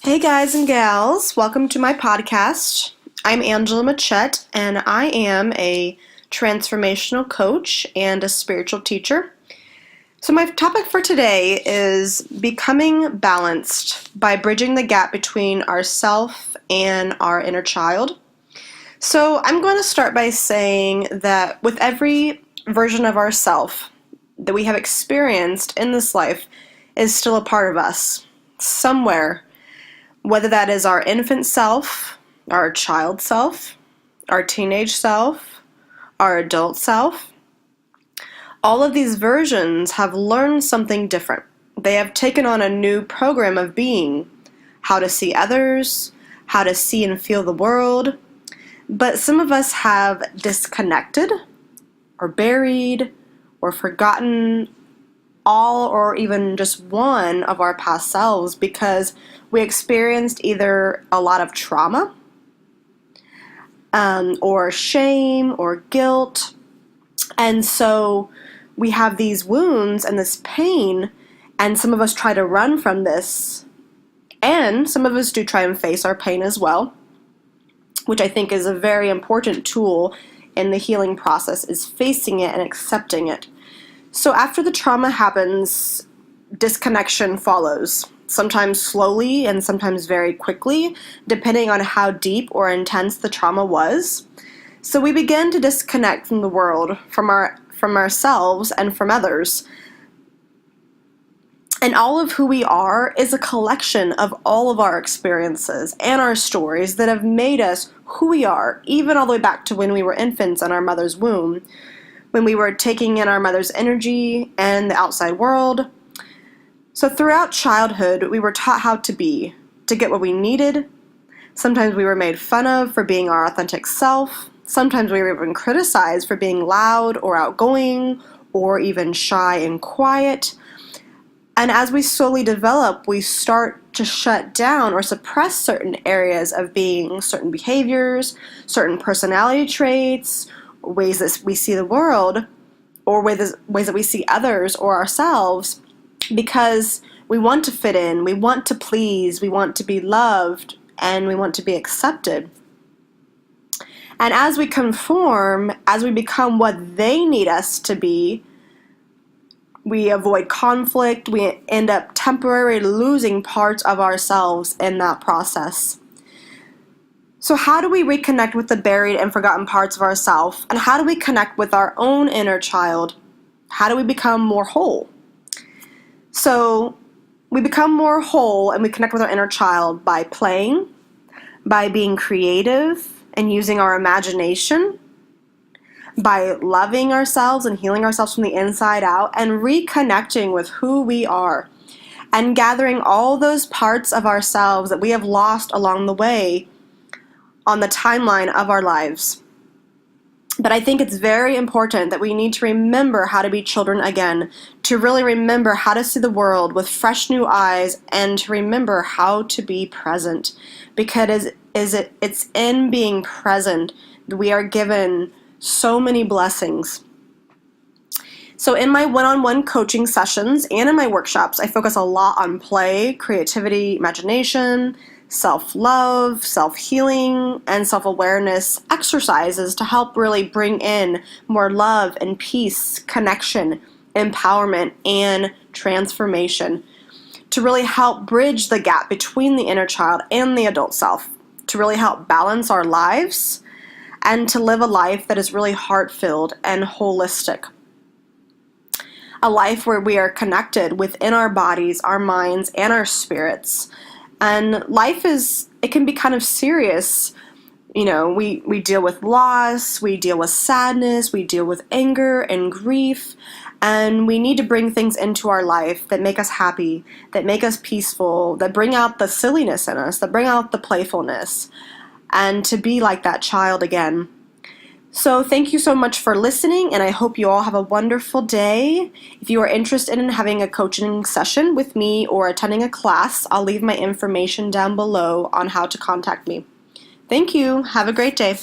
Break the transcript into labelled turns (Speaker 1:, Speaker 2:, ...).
Speaker 1: Hey guys and gals, welcome to my podcast. I'm Angela Matchette and I am a transformational coach and a spiritual teacher. So my topic for today is becoming balanced by bridging the gap between ourself and our inner child. So I'm going to start by saying that with every version of ourself that we have experienced in this life is still a part of us somewhere. Whether that is our infant self, our child self, our teenage self, our adult self, all of these versions have learned something different. They have taken on a new program of being, how to see others, how to see and feel the world. But some of us have disconnected or buried or forgotten all or even just one of our past selves because we experienced either a lot of trauma or shame or guilt. And so we have these wounds and this pain, and some of us try to run from this, and some of us do try and face our pain as well, which I think is a very important tool in the healing process, is facing it and accepting it. So after the trauma happens, disconnection follows, sometimes slowly and sometimes very quickly, depending on how deep or intense the trauma was. So we begin to disconnect from the world, from ourselves and from others. And all of who we are is a collection of all of our experiences and our stories that have made us who we are, even all the way back to when we were infants in our mother's womb, when we were taking in our mother's energy and the outside world. So throughout childhood, we were taught how to be, to get what we needed. Sometimes we were made fun of for being our authentic self. Sometimes we were even criticized for being loud or outgoing or even shy and quiet. And as we slowly develop, we start to shut down or suppress certain areas of being, certain behaviors, certain personality traits, ways that we see the world, or ways that we see others or ourselves, because we want to fit in, we want to please, we want to be loved, and we want to be accepted. And as we conform, as we become what they need us to be, we avoid conflict, we end up temporarily losing parts of ourselves in that process. So how do we reconnect with the buried and forgotten parts of ourselves? And how do we connect with our own inner child? How do we become more whole? So we become more whole and we connect with our inner child by playing, by being creative and using our imagination, by loving ourselves and healing ourselves from the inside out, and reconnecting with who we are, and gathering all those parts of ourselves that we have lost along the way on the timeline of our lives. But I think it's very important that we need to remember how to be children again, to really remember how to see the world with fresh new eyes, and to remember how to be present, because it's in being present that we are given so many blessings. So in my one-on-one coaching sessions and in my workshops, I focus a lot on play, creativity, imagination, self-love, self-healing, and self-awareness exercises to help really bring in more love and peace, connection, empowerment, and transformation, to really help bridge the gap between the inner child and the adult self, to really help balance our lives, and to live a life that is really heart-filled and holistic. A life where we are connected within our bodies, our minds, and our spirits. And life it can be kind of serious. You know, we deal with loss, we deal with sadness, we deal with anger and grief, and we need to bring things into our life that make us happy, that make us peaceful, that bring out the silliness in us, that bring out the playfulness, and to be like that child again. So thank you so much for listening, and I hope you all have a wonderful day. If you are interested in having a coaching session with me or attending a class, I'll leave my information down below on how to contact me. Thank you. Have a great day.